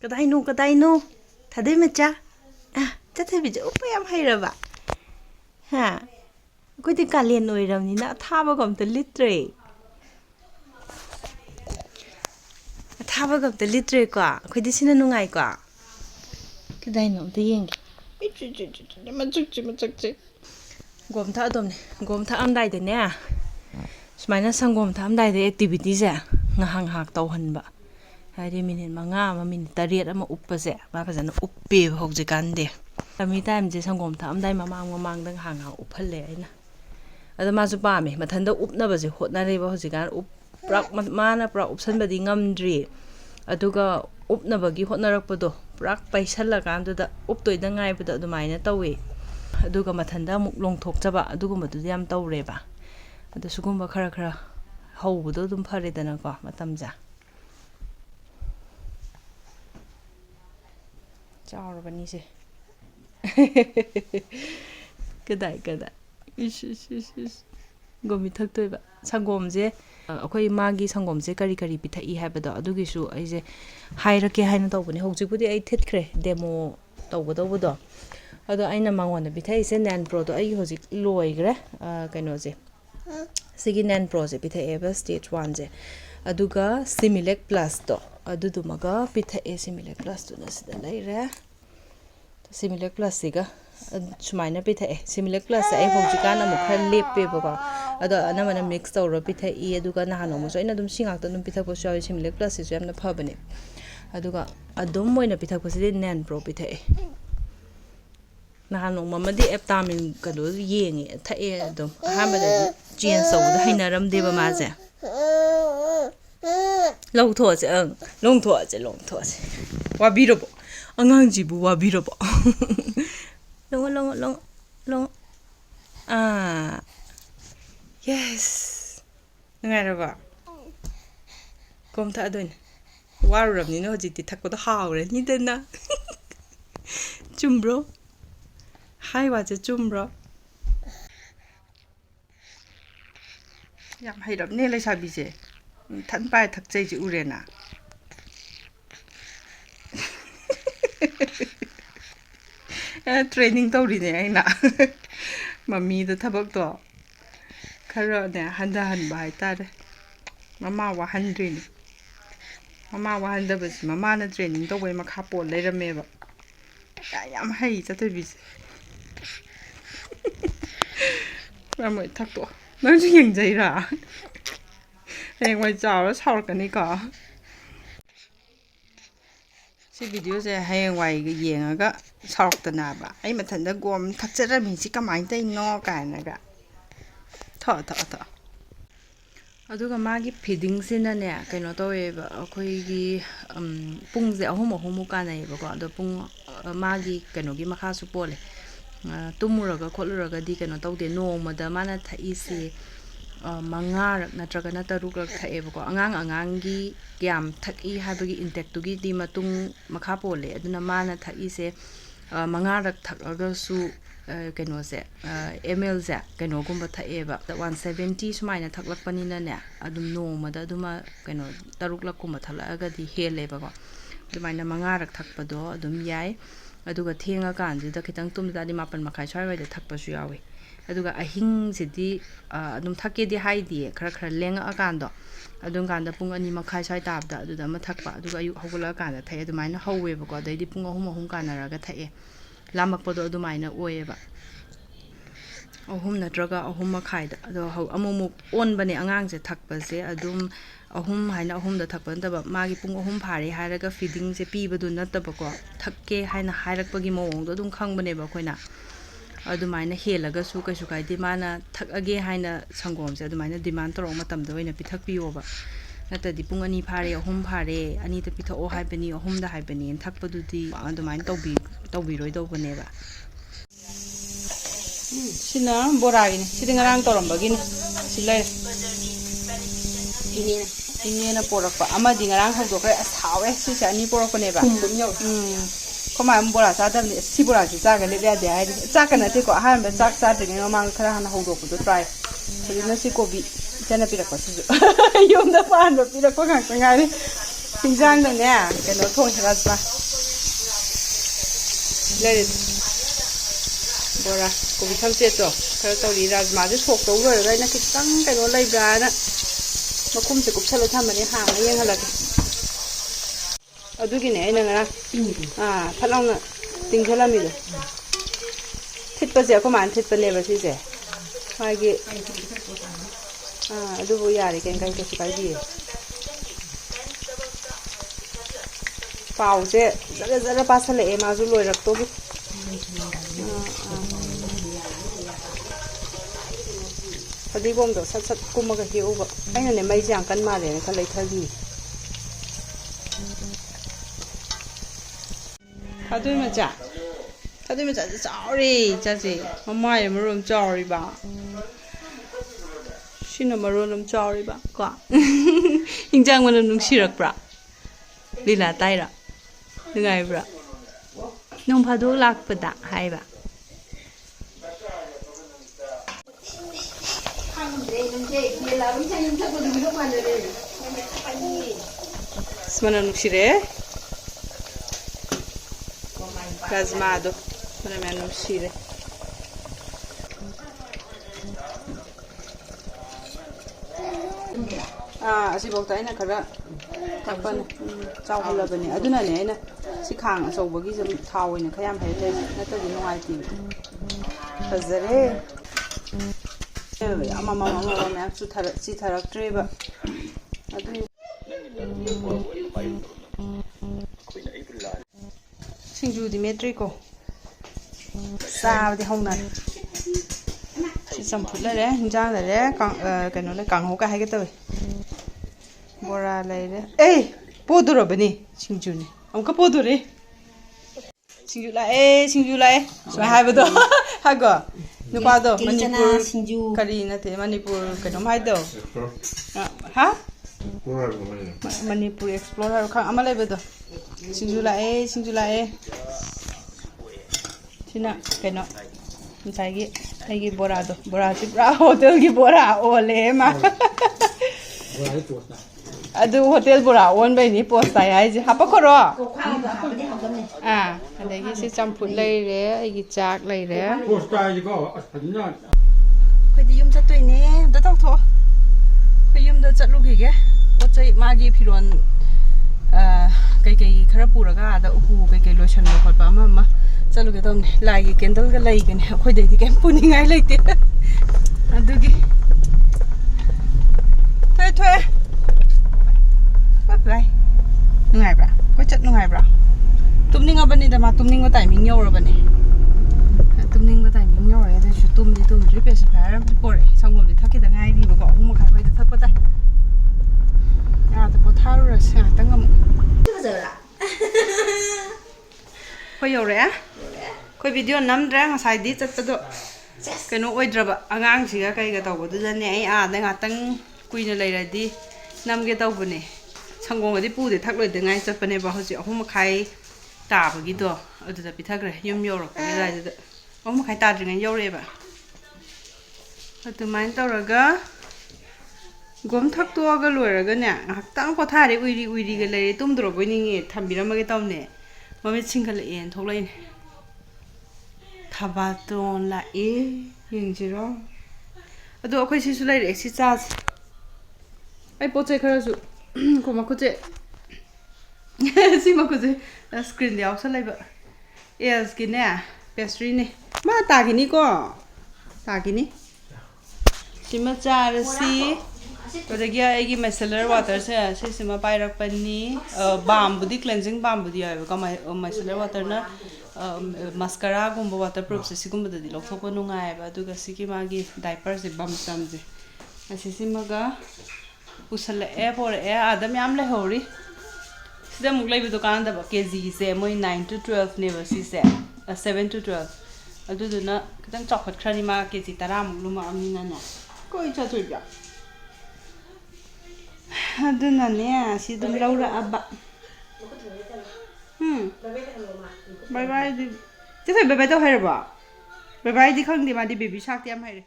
Kadaino Thade macha Tathabija upa yam hairaba ha Kodi kalian oiramnina thabagam ta litre Thabagam ta litre ko khodi sina nungai ko Kadaino ta yengi Machukchi Gom tha adom ne gom tha amdai de ne Sumaina sangom tha amdai de activity se ngahang hak tauhanba Hari minit manga ama minit tariat ama uppase ma fazana uppe hojikande Kami time je sangom tha amdai mamang dang hang uphalle aina Ada ma su pa me mathanda upnaba je hotnare ba hojikan uprak mana pra upsanbadi ngamdri aduga upnaba gi hotnarakpado prak paisalla kanduda uptoida ngaibada adumaina tawi aduga mathanda muk longthokjaba adugumadu yam tawreba adu sugumba khara haubudo dum pharedana ko matamja Chaurabani se Kadai Ish Gomi thaktoiba sangomje akhoi magi sangomje kari pithai habado adugisu aise hairake haina tawbani hojikudi ai thitkhre demo tawbodo ado aina mangona bithai se nan pro do ai hojik loigre kainoje sigi nan pro je bithai eba stage 1 je aduga Similac Plus to adudumaga bithai Similac Plus to nasida laire Similac Plus siga sumaina bithai Similac Plus ai hojikana mu khar leppe baba ado anamana mix tawra bithai aduga nahano mo so ina dum singakta dum bithakpo shawi Similac Plus isu yamna phabane aduga adum moina bithakpo sidi nan pro bithai nahano mamadi eptamin kado yengi thae adum ahamada change tawda hainaram deba maje longthoje wabirobo angangjibu wabirobo long yes ngaraba komtha adoin warurabni no hojiti thakkoda hawre ni dena chumbro hai waje chumbro yam hairab ne leisabi je than pai thakchai ji urena training tawrine aina mami da thabak to khara ne handa han bai tare mama wa handrini mama wa handa bas mama na training tawai makha pol leirameba yam hai chatobi ramoi thakto nang ji yengjaira hengwai chaw saurkani ka Si video je hengwai ga yengaga saurktana ba ai mathanda gom thakjarami si kamai tai no kainaga tha aduga magi feeding sina ne kaino taweba akhoi gi pungje ahum kanai ba ko ado pung magi kaino gi makha su pole tumuraga kholuraga di kaino tawde nongmada mana thaisi mangarak natragana tarukrak thaeba ko angang gi gyam thaki habagi intake tu gi di matung makha pole aduna mana thaise mangarak thakaga su kaino se ml ze kaino gumba thaeba 170 sumaina thaklakpani na ne adum nongmada aduma kaino taruklak kumba thalaaga di heleba ko dumaina mangarak thakpado adum yai aduga thenga kanjida khitang tumda di mapan makhai swai da thakpasu yawi aduga ahing sidi adum thakke di haidi khara lenga akando adum kanda pung ani makhai swai tabda aduda ma thakpa aduga ayu hogula kanda thai adumaina howeba ko daidi pung ahum kanaraga thae lamakpado adumaina oeba ahum natraga ahum makhai da ado amumuk onbane angang je thakpase adum ahum haina ahum da thakpa ntaba magi pung ahum phare haraga feeding je pibadu nataba ko thakke haina hairakpagi mawong do dum khangbane ba khoina adumaina helaga su kaisu kaide mana thakage haina sangom se adumaina demand torong matam da oina pithakpiyo ba natadi pung ani phare ahum phare ani ta pitho haibani ahum da haibani thakpadu di adumaina tawbi roi dawbane ba sina boragini sidingarang torombagini silai Ini porakpa amadi ngarang hogdokre asawe sise ani porakpaneba koma mbora sadam sibura si chaga le ya de ai chaga na te ko han ba chak cha de ngamang khara han hogdokdo try so na si kobi jana pirakpa su yom da pan ba pirakpa ngai ꯍꯤꯟꯖꯥꯡꯗꯅꯦ ꯀꯩꯅꯣ ꯊꯣꯡꯁꯤ ꯔꯥꯖꯃꯥ ꯂꯩꯔꯤ ꯕꯣꯔꯥ ꯀꯣꯕꯤ ꯊꯝꯆꯦꯠꯇꯣ ꯈꯔ ꯇꯧꯔꯤ ꯔꯥꯖꯃꯥꯁꯦ ꯁꯣꯛ ꯇꯧ ꯂꯣꯏꯔꯒ ꯑꯩꯅ ꯈꯤꯇꯪ ꯀꯩꯅꯣ ꯂꯩꯕ꯭ꯔꯥꯅ ꯃꯈꯨꯝꯁꯦ ꯀꯨꯞꯁꯜꯂ ꯊꯝꯕꯅꯤ ꯍꯥꯡꯉ ꯌꯦꯡꯍꯜꯂꯒꯦ ꯑꯗꯨꯒꯤꯅꯦ ꯑꯩꯅ ꯉꯔꯥꯡ ꯐꯠ ꯂꯥꯎꯅ ꯇꯤꯡꯁꯜꯂꯝꯃꯤꯗꯣ ꯊꯤꯠꯄꯁꯦ ꯑꯩꯈꯣꯏ ꯃꯥꯅ ꯊꯤꯠꯄꯅꯦꯕ ꯁꯤꯁꯦ ꯃꯥꯒꯤ ꯑꯗꯨꯕꯨ ꯌꯥꯔꯦ ꯀꯩꯁꯨ ꯀꯥꯏꯗꯤꯌꯦ ꯄꯥꯎꯁꯦ ꯖꯔ ꯖꯔ ꯄꯥꯁꯜꯂꯛꯑꯦ ꯃꯥꯁꯨ ꯂꯣꯏꯔꯛꯇꯧꯒꯤ ꯐꯗꯤꯒꯣꯝꯗꯣ ꯁꯠ ꯁꯠ ꯀꯨꯝꯃꯒ ꯍꯦꯛꯎꯕ ꯑꯩꯅꯅꯦ ꯃꯩꯁꯦ ꯌꯥꯝ ꯀꯟ ꯃꯥꯜꯂꯦꯅ ꯈꯔ ꯂꯩꯊꯈꯤ ꯊꯥꯗꯣꯏ ꯃꯆꯥꯁꯦ ꯆꯥꯎꯔꯦ ꯏꯆꯥꯁꯦ ꯃꯃꯥꯏ ꯑꯃꯔꯣꯝ ꯆꯥꯎꯔꯤꯕ ꯁꯤꯅ ꯃꯔꯣꯟ ꯑꯃ ꯆꯥꯎꯔꯤꯕ ꯀꯣ ꯏꯟꯖꯥꯡ ꯃꯅꯝ ꯅꯨꯡꯁꯤꯔꯛꯄ꯭ꯔꯥ ꯂꯤꯂꯥ ꯇꯥꯏꯔꯥ ꯅꯨꯡꯉꯥꯏꯕ꯭ꯔꯥ ꯅꯣꯡ ꯐꯥꯗꯣꯛ ꯂꯥꯛꯄꯗ ꯍꯥꯏꯕ ꯃꯅꯝ ꯅꯨꯡꯁꯤꯔꯦ ꯔꯥꯖꯃꯥꯗꯣ ꯃꯅꯝ ꯌꯥꯝ ꯅꯨꯡꯁꯤꯔꯦ ꯑꯁꯤꯐꯥꯎꯗ ꯑꯩꯅ ꯈꯔ ꯊꯛꯄꯅꯦ ꯆꯥꯎꯍꯜꯂꯕꯅꯦ ꯑꯗꯨꯅꯅꯦ ꯑꯩꯅ ꯁꯤ ꯈꯥꯡ ꯑꯆꯧꯕꯒꯤꯁꯦ ꯊꯥꯎ ꯑꯣꯏꯅ ꯈꯔ ꯌꯥꯝ ꯍꯩꯔ ꯅꯠꯇ꯭ꯔꯗꯤ ꯅꯨꯡꯉꯥꯏꯇꯦ ꯐꯖꯔꯦ ꯑꯃꯃꯝ ꯃꯌꯥꯝ ꯆꯤꯊꯔꯛꯇ꯭ꯔꯦꯕ ꯑꯗꯨ ꯁꯤꯡꯖꯨꯗꯤ ꯃꯦꯠꯇ꯭ꯔꯤꯀꯣ ꯆꯥꯕꯗꯤ ꯍꯧꯅꯔꯦ ꯁꯤ ꯆꯝꯐꯨꯠ ꯂꯩꯔꯦ ꯍꯤꯟꯖꯥꯡ ꯂꯩꯔꯦ ꯀꯩꯅꯣ ꯂꯩ ꯀꯥꯡꯍꯧꯒ ꯍꯥꯏꯒꯦ ꯇꯧꯋꯦ ꯕꯣꯔꯥ ꯂꯩꯔꯦ ꯄꯣꯗꯣꯔꯕꯅꯤ ꯁꯤꯡꯖꯨꯅꯤ ꯑꯃꯨꯛꯀ ꯄꯣꯗꯣꯔꯦ ꯁꯤꯡꯖꯨ ꯂꯥꯛꯑꯦ ꯁꯨꯃꯥꯏꯅ ꯍꯥꯏꯕꯗꯣ ꯍꯥꯏꯀꯣ ꯅꯨꯄꯥꯗꯣ ꯃꯅꯤꯄꯨꯔ ꯀꯔꯤ ꯅꯠꯇꯦ ꯃꯅꯤꯄꯨꯔ ꯀꯩꯅꯣꯝ ꯍꯥꯏꯗꯣ ꯍꯥ ꯃꯅꯤꯄꯨꯔ ꯑꯦꯛꯁꯄ꯭ꯂꯣꯔ ꯍꯥꯏꯕ ꯑꯃ ꯂꯩꯕꯗꯣ ꯁꯤꯡꯖꯨ ꯂꯥꯛꯑꯦ ꯁꯤꯅ ꯀꯩꯅꯣ ꯉꯁꯥꯏꯒꯤ ꯑꯩꯒꯤ ꯕꯣꯔꯥꯁꯤ ꯄꯨꯔꯥ ꯍꯣꯇꯦꯜꯒꯤ ꯕꯣꯔꯥ ꯑꯣꯜꯂꯦ ꯃꯥ ꯑꯗꯨ ꯍꯣꯇꯦꯜ ꯕꯣꯔꯥ ꯑꯣꯟꯕꯩꯅꯤ ꯄꯣꯁ ꯇꯥꯏ ꯍꯥꯏꯁꯦ ꯍꯥꯄꯛꯈ꯭ꯔꯣ ꯑꯗꯒꯤ ꯁꯤ ꯆꯝꯐꯨꯠ ꯂꯩꯔꯦ ꯑꯩꯒꯤ ꯆꯥꯛ ꯂꯩꯔꯦ ꯑꯩꯈꯣꯏꯗꯤ ꯌꯨꯝ ꯆꯠꯇꯣꯏꯅꯦ ꯑꯝꯇ ꯇꯧꯊꯣꯛꯑꯣ ꯑꯩꯈꯣꯏ ꯌꯨꯝꯗ ꯆꯠꯂꯨꯈꯤꯒꯦ ꯄꯣꯠ ꯆꯩ ꯃꯥꯒꯤ ꯐꯤꯔꯣꯜ ꯀꯩꯀꯩ ꯈꯔ ꯄꯨꯔꯒ ꯑꯥꯗ ꯎꯄꯨ ꯀꯩꯀꯩ ꯂꯣꯏꯁꯟꯕ ꯈꯣꯠꯄ ꯑꯃ ꯆꯠꯂꯨꯒꯦ ꯇꯧꯕꯅꯦ ꯂꯥꯏꯒꯤ ꯀꯦꯟꯗꯜꯒ ꯂꯩꯒꯅꯤ ꯑꯩꯈꯣꯏꯗꯩꯗꯤ ꯀꯩꯝ ꯄꯨꯅꯤꯡꯉꯥꯏ ꯂꯩꯇꯦ ꯑꯗꯨꯒꯤ ꯊꯣꯛꯑꯦ ꯕꯥꯏ ꯅꯨꯡꯉꯥꯏꯕ꯭ꯔꯥ ꯀꯣꯏꯆꯠ ꯅꯨꯡꯉꯥꯏꯕ꯭ꯔꯥ ꯇꯨꯝꯅꯤꯡꯉꯕꯅꯤꯗ ꯃꯥ ꯇꯨꯝꯅꯤꯡꯕ ꯇꯥꯏꯃꯤꯡ ꯌꯧꯔꯕꯅꯦ ꯇꯨꯝꯅꯤꯡꯕ ꯇꯥꯏꯃꯤꯡ ꯌꯧꯔꯦ ꯑꯗꯨꯏꯁꯨ ꯇꯨꯝꯗ꯭ꯔꯤ ꯄꯦꯁꯤꯐꯥꯏꯌꯔ ꯑꯃꯗꯤ ꯄꯣꯔꯛꯑꯦ ꯁꯪꯒꯣꯝꯗꯤ ꯊꯛꯈꯤꯗ ꯉꯥꯏꯔꯤꯕꯀꯣ 3:30 ꯋꯥꯏꯗ ꯊꯛꯄ ꯇꯥꯏ ꯄꯣꯊꯥꯔꯨꯔꯁꯦ ꯉꯥꯛꯇꯪ ꯑꯃꯨꯛ ꯑꯩꯈꯣꯏ ꯌꯧꯔꯛꯑꯦ ꯑꯩꯈꯣꯏ ꯚꯤꯗꯤꯑꯣ ꯅꯝꯗ꯭ꯔꯦ ꯉꯁꯥꯏꯗꯤ ꯆꯠꯄꯗꯣ ꯀꯩꯅꯣ ꯑꯣꯏꯗ꯭ꯔꯕ ꯑꯉꯥꯡꯁꯤꯒ ꯀꯩꯒ ꯇꯧꯕꯗꯨꯗꯅꯦ ꯑꯩ ꯑꯥꯗ ꯉꯥꯛꯇꯪ ꯀꯨꯏꯅ ꯂꯩꯔꯗꯤ ꯅꯝꯒꯦ ꯇꯧꯕꯅꯦ ꯁꯪꯒꯣꯝꯒꯗꯤ ꯄꯨꯗꯦ ꯊꯛꯂꯣꯏꯗꯉꯥꯏ ꯆꯠꯄꯅꯦꯕ ꯍꯧꯖꯤꯛ 3:30 ꯇꯥꯕꯒꯤꯗꯣ ꯑꯗꯨꯗ ꯄꯤꯊꯈ꯭ꯔꯦ ꯌꯨꯝ ꯌꯧꯔꯛꯄꯒꯤ ꯑꯗꯨꯋꯥꯏꯗꯨꯗ 3:30 ꯇꯥꯗ꯭ꯔꯤꯉꯩ ꯌꯧꯔꯛꯑꯦꯕ ꯑꯗꯨꯃꯥꯏꯅ ꯇꯧꯔꯒ ꯒꯣꯝ ꯊꯛꯇꯣꯛꯑꯒ ꯂꯣꯏꯔꯒꯅꯦ ꯉꯥꯏꯍꯥꯛꯇꯪ ꯄꯣꯊꯥꯔꯦ ꯎꯏꯔꯤꯒ ꯂꯩꯔꯦ ꯇꯨꯝꯗ꯭ꯔꯕꯣꯏ ꯅꯤꯡꯉꯦ ꯊꯝꯕꯤꯔꯝꯃꯒꯦ ꯇꯧꯅꯦ ꯃꯃꯤꯠ ꯁꯤꯡꯒꯠꯂꯛꯑꯦꯅ ꯊꯣꯛꯂꯛꯏꯅꯦ ꯊꯕꯥꯇꯣꯟ ꯂꯥꯛꯑꯦ ꯌꯦꯡꯁꯤꯔꯣ ꯑꯗꯣ ꯑꯩꯈꯣই ꯁꯤꯁꯨ ꯂꯩꯔꯛꯑꯦ ꯁꯤ ꯆꯥꯁꯦ ꯑꯩ ꯄꯣꯠ ꯆꯩ ꯈꯔꯁꯨ ꯃꯈꯨꯠꯁꯦ ꯁꯤ ꯃꯈꯨꯠꯁꯦ ꯁ꯭ꯀ꯭ꯔꯤꯟꯗ ꯌꯥꯎꯁꯜꯂꯛꯏꯕ ꯑꯦꯜꯁꯀꯤꯅꯦ ꯄꯦꯁꯇ꯭ꯔꯤꯅꯦ ꯃꯥ ꯇꯥꯈꯤꯅꯤꯀꯣ ꯇꯥꯈꯤꯅꯤ ꯁꯤꯃ ꯆꯥꯔꯁꯤ ꯑꯗꯒꯤ ꯑꯩꯒꯤ ꯃꯥꯏꯁꯦꯂꯔ ꯋꯥꯇꯔꯁꯦ ꯁꯤꯁꯤꯃ ꯄꯥꯏꯔꯛꯄꯅꯤ ꯕꯥꯝꯕꯨꯗꯤ ꯀ꯭ꯂꯦꯟꯖꯤꯡ ꯕꯥꯝꯕꯨꯗꯤ ꯌꯥꯎꯋꯦꯕꯀꯣ ꯃꯥꯏꯁꯦꯂꯔ ꯋꯥꯇꯔꯅ ꯃꯁꯀꯔꯥꯒꯨꯝꯕ ꯋꯥꯇꯔ ꯄ꯭ꯔꯨꯐꯁꯦ ꯁꯤꯒꯨꯝꯕꯗꯗꯤ ꯂꯧꯊꯣꯛꯄ ꯅꯨꯡꯉꯥꯏꯑꯕ ꯑꯗꯨꯒ ꯁꯤꯒꯤ ꯃꯥꯒꯤ ꯗꯥꯏꯄꯔꯁꯦ ꯕꯝꯁꯦ ꯑꯁꯤꯁꯤꯃꯒ ꯄꯨꯁꯜꯂꯛꯑꯦ ꯄꯣꯔꯛꯑꯦ ꯑꯥꯗ ꯃꯌꯥꯝ ꯂꯩꯍꯧꯔꯤ ꯁꯤꯗ ꯑꯃꯨꯛ ꯂꯩꯕꯗꯣ ꯀꯥꯟꯅꯗꯕ ꯀꯦꯖꯤꯁꯦ ꯃꯣꯏ 9 to 12ꯅꯦꯕ ꯁꯤꯁꯦ 7 to 12 ꯑꯗꯨꯗꯨꯅ ꯈꯤꯇꯪ ꯆꯥꯎꯈꯠꯈ꯭ꯔꯅꯤ ꯃꯥ ꯀꯦꯖꯤ 10ꯃꯨꯛ ꯂꯨꯝꯃꯛꯑꯕꯅꯤꯅꯅꯦ ꯀꯣꯏ ꯆꯠꯇꯣꯏꯕ ꯑꯗꯨꯅꯅꯦ ꯁꯤ ꯑꯗꯨꯝ ꯂꯧꯔꯛꯑꯕ ꯕꯥꯏ ꯕꯥꯏꯗꯤ ꯆꯦꯊꯣꯏ ꯕꯥꯏ ꯕꯥꯏ ꯇꯧ ꯍꯩꯔꯕꯣ ꯕꯥꯏ ꯕꯥꯏꯗꯤ ꯈꯪꯗꯦ ꯃꯥꯗꯤ ꯕꯦꯕꯤ ꯁꯥꯔꯛꯇꯤ ꯌꯥꯝ ꯍꯩꯔꯦ